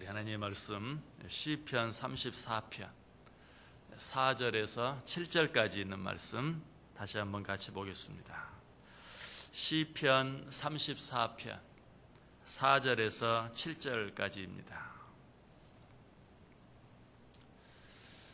하나님의 말씀 시편 34편 4절에서 7절까지 있는 말씀 다시 한번 같이 보겠습니다. 시편 34편 4절에서 7절까지입니다.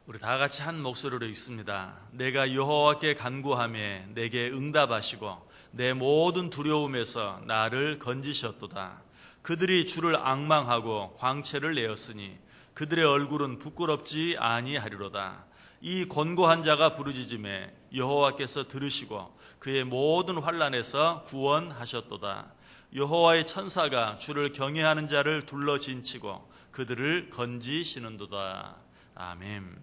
우리 다 같이 한 목소리로 읽습니다. 내가 여호와께 간구하며 내게 응답하시고 내 모든 두려움에서 나를 건지셨도다. 그들이 주를 앙망하고 광채를 내었으니 그들의 얼굴은 부끄럽지 아니하리로다. 이 곤고한 자가 부르짖음에 여호와께서 들으시고 그의 모든 환난에서 구원하셨도다. 여호와의 천사가 주를 경외하는 자를 둘러 진치고 그들을 건지시는도다. 아멘.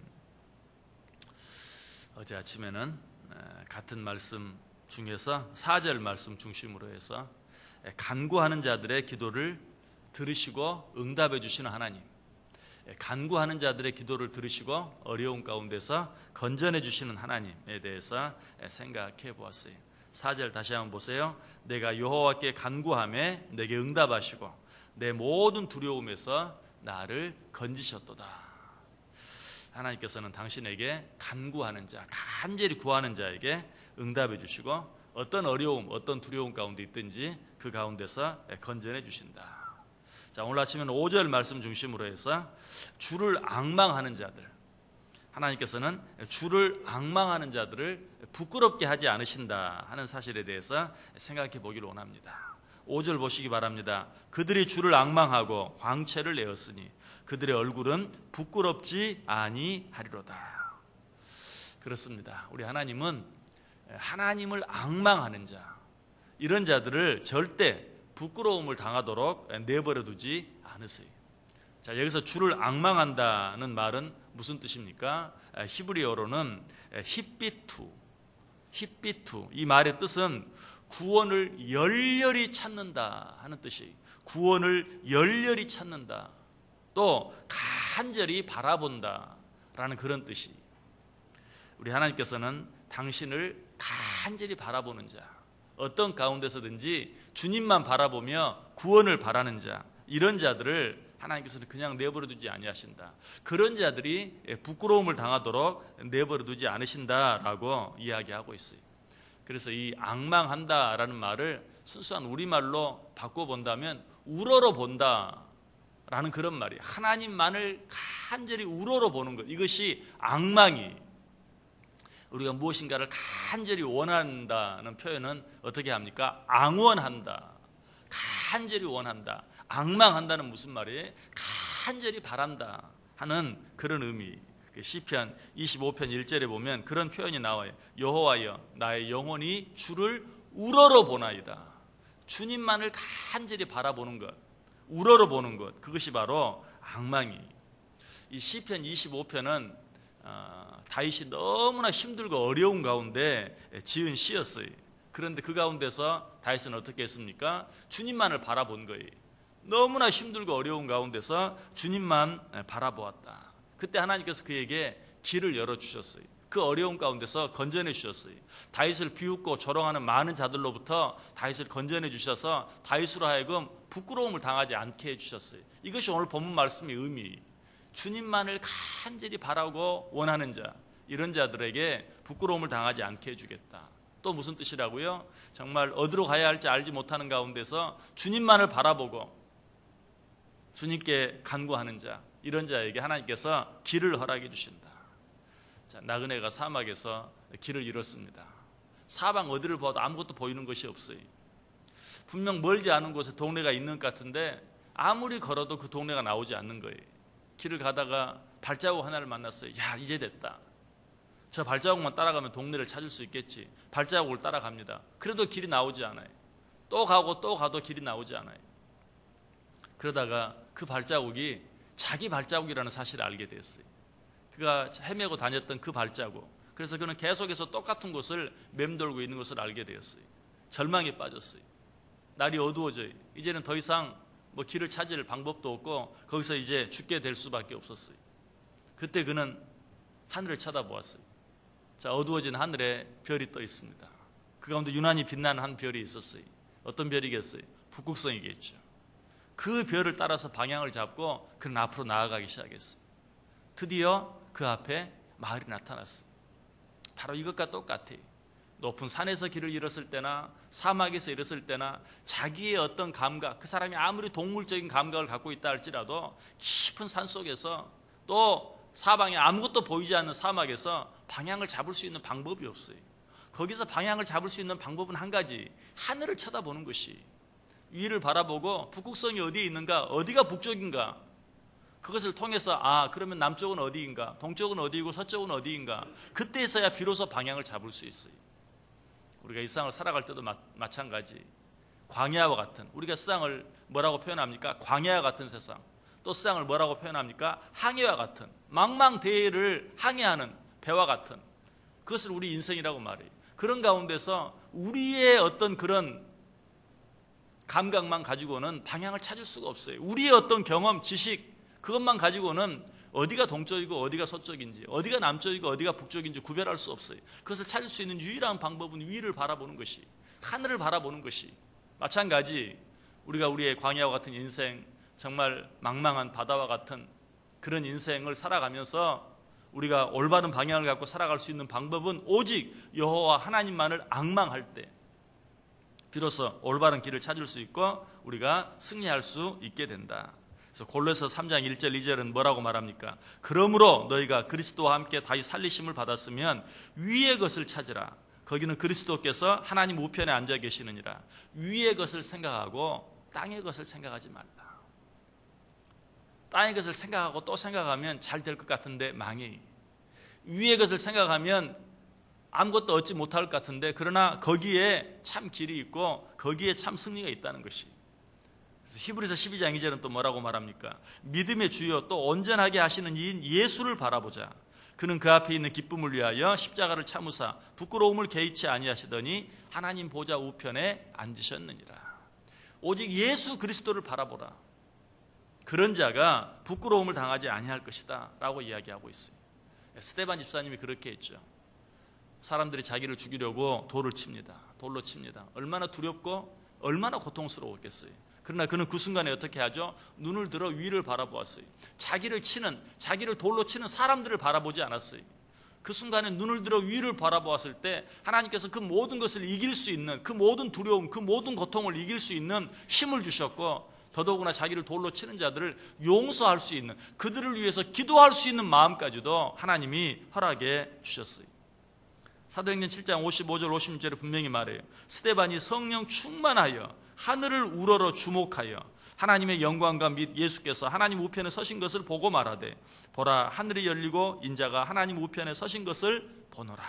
어제 아침에는 같은 말씀 중에서 4절 말씀 중심으로 해서 간구하는 자들의 기도를 들으시고 응답해 주시는 하나님, 간구하는 자들의 기도를 들으시고 어려운 가운데서 건져내 주시는 하나님에 대해서 생각해 보았어요. 4절 다시 한번 보세요. 내가 여호와께 간구하며 내게 응답하시고 내 모든 두려움에서 나를 건지셨도다. 하나님께서는 당신에게 간구하는 자, 간절히 구하는 자에게 응답해 주시고 어떤 어려움, 어떤 두려움 가운데 있든지 그 가운데서 건져내 주신다. 자, 오늘 아침에는 5절 말씀 중심으로 해서 주를 앙망하는 자들, 하나님께서는 주를 앙망하는 자들을 부끄럽게 하지 않으신다 하는 사실에 대해서 생각해 보기를 원합니다. 5절 보시기 바랍니다. 그들이 주를 앙망하고 광채를 내었으니 그들의 얼굴은 부끄럽지 아니하리로다. 그렇습니다. 우리 하나님은 하나님을 앙망하는 자, 이런 자들을 절대 부끄러움을 당하도록 내버려 두지 않으세요. 자, 여기서 주를 앙망한다는 말은 무슨 뜻입니까? 히브리어로는 히비투, 이 말의 뜻은 구원을 열렬히 찾는다 하는 뜻이에요. 구원을 열렬히 찾는다, 또 간절히 바라본다 라는 그런 뜻이. 우리 하나님께서는 당신을 간절히 바라보는 자, 어떤 가운데서든지 주님만 바라보며 구원을 바라는 자, 이런 자들을 하나님께서는 그냥 내버려 두지 아니하신다. 그런 자들이 부끄러움을 당하도록 내버려 두지 않으신다라고 이야기하고 있어요. 그래서 이 앙망한다라는 말을 순수한 우리말로 바꿔본다면 우러러 본다라는 그런 말이에요. 하나님만을 간절히 우러러 보는 것, 이것이 앙망이. 우리가 무엇인가를 간절히 원한다는 표현은 어떻게 합니까? 앙원한다, 간절히 원한다. 앙망한다는 무슨 말이에요? 간절히 바란다 하는 그런 의미. 시편 25편 1절에 보면 그런 표현이 나와요. 여호와여, 나의 영혼이 주를 우러러 보나이다. 주님만을 간절히 바라보는 것, 우러러 보는 것, 그것이 바로 앙망이. 이 시편 25편은 다윗이 너무나 힘들고 어려운 가운데 지은 시였어요. 그런데 그 가운데서 다윗은 어떻게 했습니까? 주님만을 바라본 거예요. 너무나 힘들고 어려운 가운데서 주님만 바라보았다. 그때 하나님께서 그에게 길을 열어주셨어요. 그 어려운 가운데서 건져내 주셨어요. 다윗을 비웃고 조롱하는 많은 자들로부터 다윗을 건져내 주셔서 다윗으로 하여금 부끄러움을 당하지 않게 해주셨어요. 이것이 오늘 본문 말씀의 의미. 주님만을 간절히 바라고 원하는 자, 이런 자들에게 부끄러움을 당하지 않게 해주겠다. 또 무슨 뜻이라고요? 정말 어디로 가야 할지 알지 못하는 가운데서 주님만을 바라보고 주님께 간구하는 자, 이런 자에게 하나님께서 길을 허락해 주신다. 자, 나그네가 사막에서 길을 잃었습니다. 사방 어디를 봐도 아무것도 보이는 것이 없어요. 분명 멀지 않은 곳에 동네가 있는 것 같은데 아무리 걸어도 그 동네가 나오지 않는 거예요. 길을 가다가 발자국 하나를 만났어요. 야, 이제 됐다. 저 발자국만 따라가면 동네를 찾을 수 있겠지. 발자국을 따라갑니다. 그래도 길이 나오지 않아요. 또 가고 또 가도 길이 나오지 않아요. 그러다가 그 발자국이 자기 발자국이라는 사실을 알게 됐어요. 그가 헤매고 다녔던 그 발자국. 그래서 그는 계속해서 똑같은 곳을 맴돌고 있는 것을 알게 되었어요. 절망에 빠졌어요. 날이 어두워져요. 이제는 더 이상 길을 찾을 방법도 없고 거기서 이제 죽게 될 수밖에 없었어요. 그때 그는 하늘을 쳐다보았어요. 자, 어두워진 하늘에 별이 떠 있습니다. 그 가운데 유난히 빛나는 한 별이 있었어요. 어떤 별이겠어요? 북극성이겠죠. 그 별을 따라서 방향을 잡고 그는 앞으로 나아가기 시작했어. 드디어 그 앞에 마을이 나타났어. 바로 이것과 똑같아. 높은 산에서 길을 잃었을 때나 사막에서 잃었을 때나 자기의 어떤 감각, 그 사람이 아무리 동물적인 감각을 갖고 있다 할지라도 깊은 산 속에서 또 사방에 아무것도 보이지 않는 사막에서 방향을 잡을 수 있는 방법이 없어요. 거기서 방향을 잡을 수 있는 방법은 한 가지, 하늘을 쳐다보는 것이, 위를 바라보고 북극성이 어디에 있는가, 어디가 북쪽인가, 그것을 통해서 그러면 남쪽은 어디인가, 동쪽은 어디이고 서쪽은 어디인가, 그때서야 비로소 방향을 잡을 수 있어요. 우리가 이 세상을 살아갈 때도 마찬가지. 광야와 같은, 우리가 세상을 뭐라고 표현합니까? 광야와 같은 세상. 또 세상을 뭐라고 표현합니까? 항해와 같은, 망망대해를 항해하는 배와 같은, 그것을 우리 인생이라고 말해요. 그런 가운데서 우리의 어떤 그런 감각만 가지고는 방향을 찾을 수가 없어요. 우리의 어떤 경험, 지식, 그것만 가지고는 어디가 동쪽이고 어디가 서쪽인지, 어디가 남쪽이고 어디가 북쪽인지 구별할 수 없어요. 그것을 찾을 수 있는 유일한 방법은 위를 바라보는 것이, 하늘을 바라보는 것이. 마찬가지 우리가 우리의 광야와 같은 인생, 정말 망망한 바다와 같은 그런 인생을 살아가면서 우리가 올바른 방향을 갖고 살아갈 수 있는 방법은 오직 여호와 하나님만을 앙망할 때 비로소 올바른 길을 찾을 수 있고 우리가 승리할 수 있게 된다. 그래서 골로새 3장 1절 2절은 뭐라고 말합니까? 그러므로 너희가 그리스도와 함께 다시 살리심을 받았으면 위의 것을 찾으라. 거기는 그리스도께서 하나님 우편에 앉아 계시느니라. 위의 것을 생각하고 땅의 것을 생각하지 말라. 땅의 것을 생각하고 또 생각하면 잘 될 것 같은데 망해. 위의 것을 생각하면 아무것도 얻지 못할 것 같은데 그러나 거기에 참 길이 있고 거기에 참 승리가 있다는 것이. 그래서 히브리서 12장 2절은 또 뭐라고 말합니까? 믿음의 주요 또 온전하게 하시는 이인 예수를 바라보자. 그는 그 앞에 있는 기쁨을 위하여 십자가를 참으사 부끄러움을 개의치 아니하시더니 하나님 보좌 우편에 앉으셨느니라. 오직 예수 그리스도를 바라보라. 그런 자가 부끄러움을 당하지 아니할 것이다 라고 이야기하고 있어요. 스데반 집사님이 그렇게 했죠. 사람들이 자기를 죽이려고 돌을 칩니다. 돌로 칩니다. 얼마나 두렵고 얼마나 고통스러웠겠어요. 그러나 그는 그 순간에 어떻게 하죠? 눈을 들어 위를 바라보았어요. 자기를 돌로 치는 사람들을 바라보지 않았어요. 그 순간에 눈을 들어 위를 바라보았을 때 하나님께서 그 모든 것을 이길 수 있는, 그 모든 두려움, 그 모든 고통을 이길 수 있는 힘을 주셨고, 더더구나 자기를 돌로 치는 자들을 용서할 수 있는, 그들을 위해서 기도할 수 있는 마음까지도 하나님이 허락해 주셨어요. 사도행전 7장 55절 56절에 분명히 말해요. 스데반이 성령 충만하여 하늘을 우러러 주목하여 하나님의 영광과 및 예수께서 하나님 우편에 서신 것을 보고 말하되 보라 하늘이 열리고 인자가 하나님 우편에 서신 것을 보노라.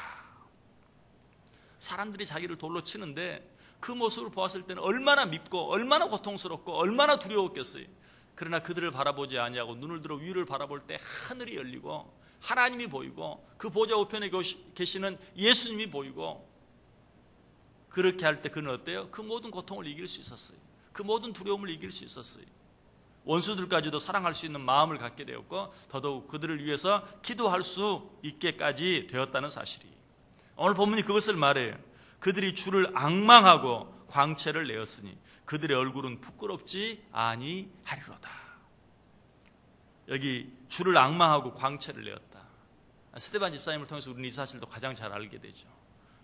사람들이 자기를 돌로 치는데 그 모습을 보았을 때는 얼마나 밉고 얼마나 고통스럽고 얼마나 두려웠겠어요. 그러나 그들을 바라보지 아니하고 눈을 들어 위를 바라볼 때 하늘이 열리고 하나님이 보이고 그 보좌 우편에 계시는 예수님이 보이고, 그렇게 할 때 그는 어때요? 그 모든 고통을 이길 수 있었어요. 그 모든 두려움을 이길 수 있었어요. 원수들까지도 사랑할 수 있는 마음을 갖게 되었고 더더욱 그들을 위해서 기도할 수 있게까지 되었다는 사실이, 오늘 본문이 그것을 말해요. 그들이 주를 앙망하고 광채를 내었으니 그들의 얼굴은 부끄럽지 아니하리로다. 여기 주를 앙망하고 광채를 내었다. 스데반 집사님을 통해서 우리는 이 사실도 가장 잘 알게 되죠.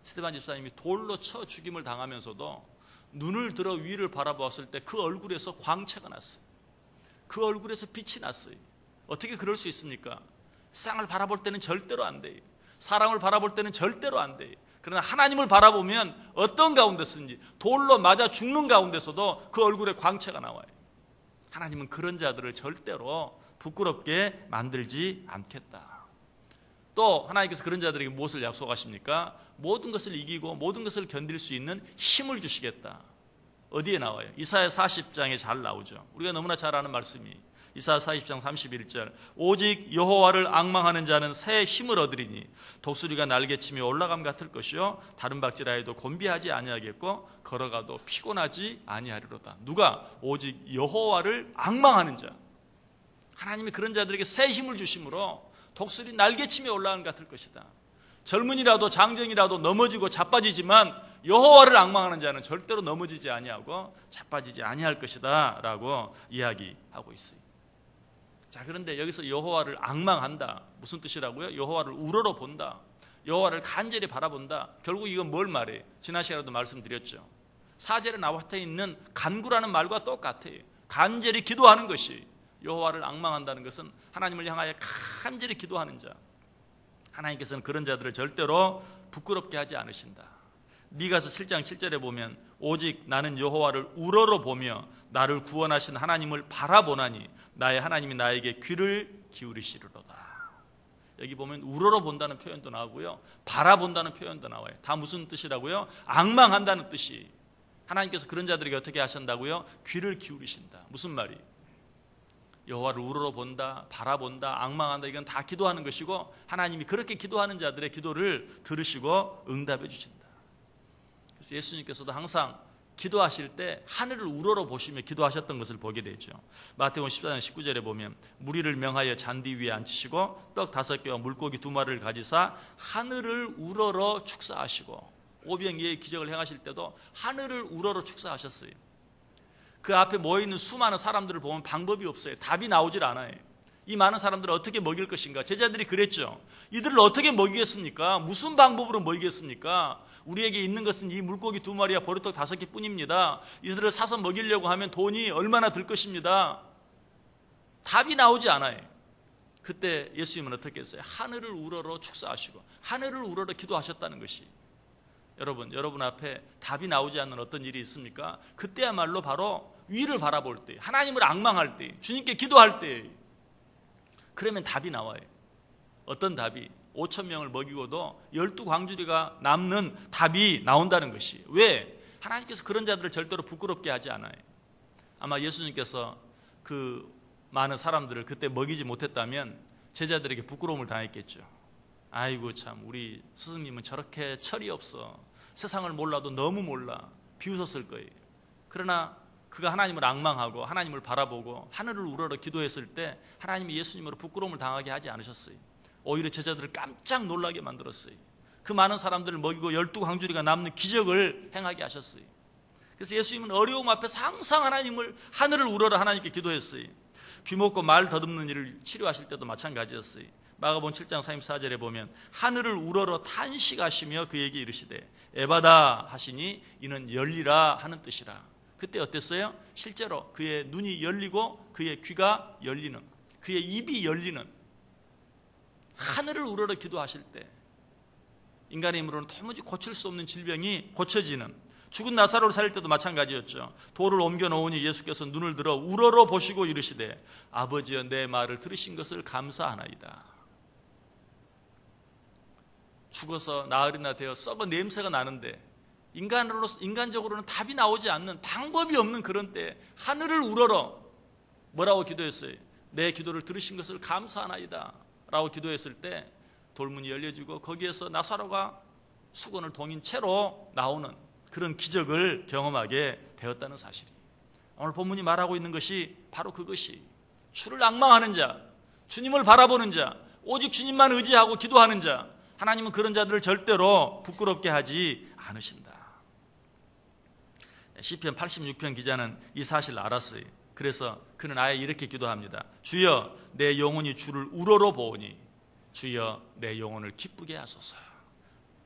스데반 집사님이 돌로 쳐 죽임을 당하면서도 눈을 들어 위를 바라보았을 때 그 얼굴에서 광채가 났어요. 그 얼굴에서 빛이 났어요. 어떻게 그럴 수 있습니까? 세상을 바라볼 때는 절대로 안 돼요. 사람을 바라볼 때는 절대로 안 돼요. 그러나 하나님을 바라보면 어떤 가운데서든지 돌로 맞아 죽는 가운데서도 그 얼굴에 광채가 나와요. 하나님은 그런 자들을 절대로 부끄럽게 만들지 않겠다. 또 하나님께서 그런 자들에게 무엇을 약속하십니까? 모든 것을 이기고 모든 것을 견딜 수 있는 힘을 주시겠다. 어디에 나와요? 이사야 40장에 잘 나오죠. 우리가 너무나 잘 아는 말씀이 이사야 40장 31절 오직 여호와를 앙망하는 자는 새 힘을 얻으리니 독수리가 날개치며 올라감 같을 것이요 다른 박질하여도 곤비하지 아니하겠고 걸어가도 피곤하지 아니하리로다. 누가? 오직 여호와를 앙망하는 자. 하나님이 그런 자들에게 새 힘을 주심으로 독수리 날개치며 올라가는 것 같을 것이다. 젊은이라도 장정이라도 넘어지고 자빠지지만 여호와를 앙망하는 자는 절대로 넘어지지 아니하고 자빠지지 아니할 것이다 라고 이야기하고 있어요. 자, 그런데 여기서 여호와를 앙망한다, 무슨 뜻이라고요? 여호와를 우러러 본다, 여호와를 간절히 바라본다. 결국 이건 뭘 말해요? 지난 시간에도 말씀드렸죠. 4절에 나와 있는 간구라는 말과 똑같아요. 간절히 기도하는 것이, 여호와를 앙망한다는 것은 하나님을 향하여 간절히 기도하는 자. 하나님께서는 그런 자들을 절대로 부끄럽게 하지 않으신다. 미가서 7장 7절에 보면 오직 나는 여호와를 우러러 보며 나를 구원하신 하나님을 바라보나니 나의 하나님이 나에게 귀를 기울이시리로다. 여기 보면 우러러 본다는 표현도 나오고요, 바라본다는 표현도 나와요. 다 무슨 뜻이라고요? 앙망한다는 뜻이. 하나님께서 그런 자들에게 어떻게 하신다고요? 귀를 기울이신다. 무슨 말이에요? 여호와를 우러러 본다, 바라본다, 앙망한다, 이건 다 기도하는 것이고 하나님이 그렇게 기도하는 자들의 기도를 들으시고 응답해 주신다. 그래서 예수님께서도 항상 기도하실 때 하늘을 우러러 보시며 기도하셨던 것을 보게 되죠. 마태복음 14장 19절에 보면 무리를 명하여 잔디 위에 앉히시고 떡 5개와 물고기 2마리를 가지사 하늘을 우러러 축사하시고, 오병이의 기적을 행하실 때도 하늘을 우러러 축사하셨어요. 그 앞에 모여있는 수많은 사람들을 보면 방법이 없어요. 답이 나오질 않아요. 이 많은 사람들을 어떻게 먹일 것인가. 제자들이 그랬죠. 이들을 어떻게 먹이겠습니까? 무슨 방법으로 먹이겠습니까? 우리에게 있는 것은 이 물고기 2마리와 보리떡 5개 뿐입니다. 이들을 사서 먹이려고 하면 돈이 얼마나 들 것입니다. 답이 나오지 않아요. 그때 예수님은 어떻게 했어요? 하늘을 우러러 축사하시고 하늘을 우러러 기도하셨다는 것이. 여러분 앞에 답이 나오지 않는 어떤 일이 있습니까? 그때야말로 바로 위를 바라볼 때, 하나님을 앙망할 때, 주님께 기도할 때, 그러면 답이 나와요. 어떤 답이? 5,000명을 먹이고도 12광주리가 남는 답이 나온다는 것이. 왜? 하나님께서 그런 자들을 절대로 부끄럽게 하지 않아요. 아마 예수님께서 그 많은 사람들을 그때 먹이지 못했다면 제자들에게 부끄러움을 당했겠죠. 아이고 참, 우리 스승님은 저렇게 철이 없어, 세상을 몰라도 너무 몰라, 비웃었을 거예요. 그러나 그가 하나님을 앙망하고 하나님을 바라보고 하늘을 우러러 기도했을 때 하나님이 예수님으로 부끄러움을 당하게 하지 않으셨어요. 오히려 제자들을 깜짝 놀라게 만들었어요. 그 많은 사람들을 먹이고 12광주리가 남는 기적을 행하게 하셨어요. 그래서 예수님은 어려움 앞에서 항상 하늘을 우러러 하나님께 기도했어요. 귀먹고 말 더듬는 일을 치료하실 때도 마찬가지였어요. 마가복음 7장 34절에 보면 하늘을 우러러 탄식하시며 그에게 이르시되 에바다 하시니 이는 열리라 하는 뜻이라. 그때 어땠어요? 실제로 그의 눈이 열리고 그의 귀가 열리는, 그의 입이 열리는, 하늘을 우러러 기도하실 때 인간의 힘으로는 도무지 고칠 수 없는 질병이 고쳐지는, 죽은 나사로를 살릴 때도 마찬가지였죠. 돌을 옮겨 놓으니 예수께서 눈을 들어 우러러 보시고 이르시되 아버지여 내 말을 들으신 것을 감사하나이다. 죽어서 나흘이나 되어 썩어 냄새가 나는데 인간적으로는 답이 나오지 않는, 방법이 없는 그런 때 하늘을 우러러 뭐라고 기도했어요? 내 기도를 들으신 것을 감사하나이다 라고 기도했을 때 돌문이 열려지고 거기에서 나사로가 수건을 동인 채로 나오는 그런 기적을 경험하게 되었다는 사실이. 오늘 본문이 말하고 있는 것이 바로 그것이, 주를 앙망하는 자, 주님을 바라보는 자, 오직 주님만 의지하고 기도하는 자, 하나님은 그런 자들을 절대로 부끄럽게 하지 않으신다. 시편 86편 기자는 이 사실을 알았어요. 그래서 그는 아예 이렇게 기도합니다. 주여 내 영혼이 주를 우러러 보오니 주여 내 영혼을 기쁘게 하소서.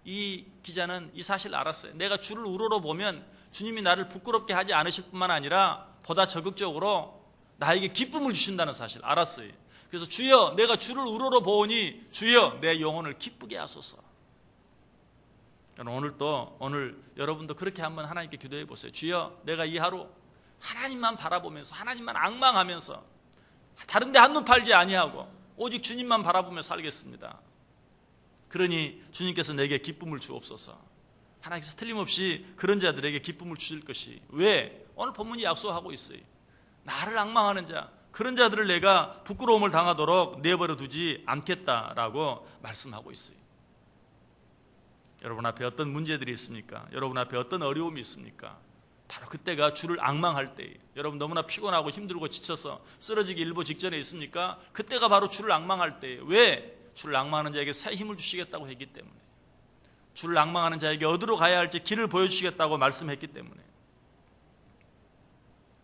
이 기자는 이 사실을 알았어요. 내가 주를 우러러 보면 주님이 나를 부끄럽게 하지 않으실 뿐만 아니라 보다 적극적으로 나에게 기쁨을 주신다는 사실을 알았어요. 그래서 주여 내가 주를 우러러 보오니 주여 내 영혼을 기쁘게 하소서. 오늘 여러분도 그렇게 한번 하나님께 기도해 보세요. 주여 내가 이 하루 하나님만 바라보면서 하나님만 앙망하면서 다른 데 한눈 팔지 아니하고 오직 주님만 바라보며 살겠습니다. 그러니 주님께서 내게 기쁨을 주옵소서. 하나님께서 틀림없이 그런 자들에게 기쁨을 주실 것이. 왜? 오늘 본문이 약속하고 있어요. 나를 앙망하는 자, 그런 자들을 내가 부끄러움을 당하도록 내버려 두지 않겠다라고 말씀하고 있어요. 여러분 앞에 어떤 문제들이 있습니까? 여러분 앞에 어떤 어려움이 있습니까? 바로 그때가 주를 앙망할 때예요. 여러분 너무나 피곤하고 힘들고 지쳐서 쓰러지기 일보 직전에 있습니까? 그때가 바로 주를 앙망할 때예요. 왜? 주를 앙망하는 자에게 새 힘을 주시겠다고 했기 때문에. 주를 앙망하는 자에게 어디로 가야 할지 길을 보여주시겠다고 말씀했기 때문에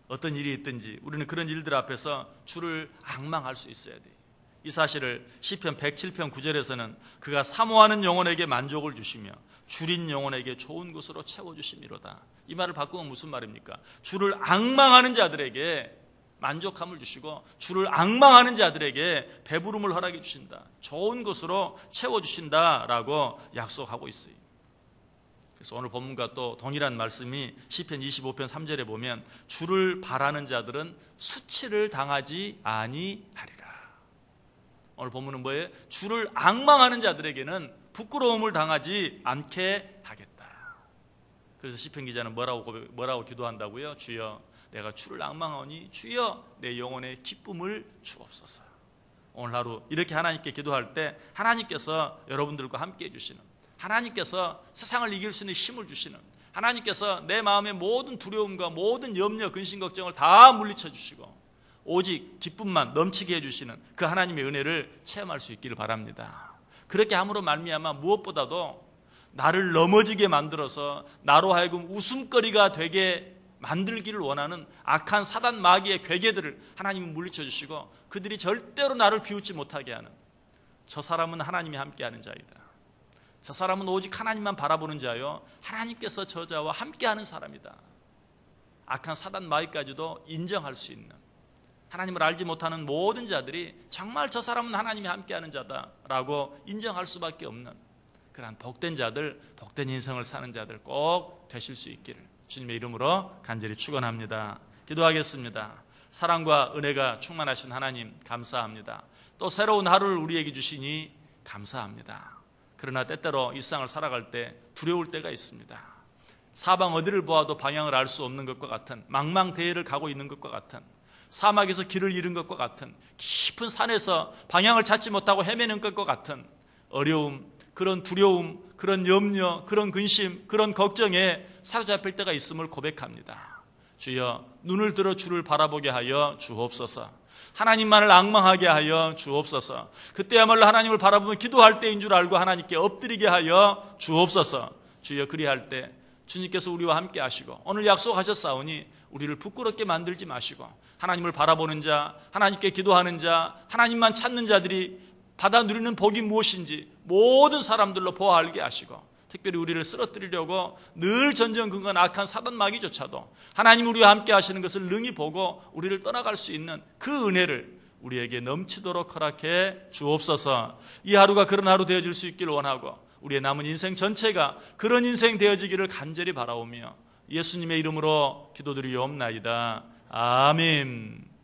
어떤 일이 있든지 우리는 그런 일들 앞에서 주를 앙망할 수 있어야 돼요. 이 사실을 시편 107편 9절에서는 그가 사모하는 영혼에게 만족을 주시며 줄인 영혼에게 좋은 것으로 채워주심이로다. 이 말을 바꾸면 무슨 말입니까? 주를 앙망하는 자들에게 만족함을 주시고 주를 앙망하는 자들에게 배부름을 허락해 주신다. 좋은 것으로 채워주신다라고 약속하고 있어요. 그래서 오늘 본문과 또 동일한 말씀이 시편 25편 3절에 보면 주를 바라는 자들은 수치를 당하지 아니하리라. 오늘 본문은 뭐예요? 주를 앙망하는 자들에게는 부끄러움을 당하지 않게 하겠다. 그래서 시편 기자는 뭐라고 기도한다고요? 주여 내가 주를 앙망하오니 주여 내 영혼에 기쁨을 주옵소서. 오늘 하루 이렇게 하나님께 기도할 때 하나님께서 여러분들과 함께 해주시는, 하나님께서 세상을 이길 수 있는 힘을 주시는, 하나님께서 내 마음의 모든 두려움과 모든 염려, 근심, 걱정을 다 물리쳐 주시고 오직 기쁨만 넘치게 해주시는 그 하나님의 은혜를 체험할 수 있기를 바랍니다. 그렇게 함으로 말미암아 무엇보다도 나를 넘어지게 만들어서 나로 하여금 웃음거리가 되게 만들기를 원하는 악한 사단 마귀의 괴계들을 하나님은 물리쳐 주시고 그들이 절대로 나를 비웃지 못하게 하는, 저 사람은 하나님이 함께하는 자이다, 저 사람은 오직 하나님만 바라보는 자요 하나님께서 저자와 함께하는 사람이다, 악한 사단 마귀까지도 인정할 수 있는, 하나님을 알지 못하는 모든 자들이 정말 저 사람은 하나님이 함께하는 자다라고 인정할 수밖에 없는 그러한 복된 자들, 복된 인생을 사는 자들 꼭 되실 수 있기를 주님의 이름으로 간절히 축원합니다. 기도하겠습니다. 사랑과 은혜가 충만하신 하나님 감사합니다. 또 새로운 하루를 우리에게 주시니 감사합니다. 그러나 때때로 이 세상을 살아갈 때 두려울 때가 있습니다. 사방 어디를 보아도 방향을 알 수 없는 것과 같은, 망망대해를 가고 있는 것과 같은, 사막에서 길을 잃은 것과 같은, 깊은 산에서 방향을 찾지 못하고 헤매는 것과 같은 어려움, 그런 두려움, 그런 염려, 그런 근심, 그런 걱정에 사로잡힐 때가 있음을 고백합니다. 주여 눈을 들어 주를 바라보게 하여 주옵소서. 하나님만을 앙망하게 하여 주옵소서. 그때야말로 하나님을 바라보며 기도할 때인 줄 알고 하나님께 엎드리게 하여 주옵소서. 주여 그리할 때 주님께서 우리와 함께 하시고 오늘 약속하셨사오니 우리를 부끄럽게 만들지 마시고 하나님을 바라보는 자, 하나님께 기도하는 자, 하나님만 찾는 자들이 받아 누리는 복이 무엇인지 모든 사람들로 보아 알게 하시고 특별히 우리를 쓰러뜨리려고 늘 전전긍긍한 악한 사단 마귀조차도 하나님 우리와 함께 하시는 것을 능히 보고 우리를 떠나갈 수 있는 그 은혜를 우리에게 넘치도록 허락해 주옵소서. 이 하루가 그런 하루 되어질 수 있기를 원하고 우리의 남은 인생 전체가 그런 인생 되어지기를 간절히 바라오며 예수님의 이름으로 기도드리옵나이다. 아멘.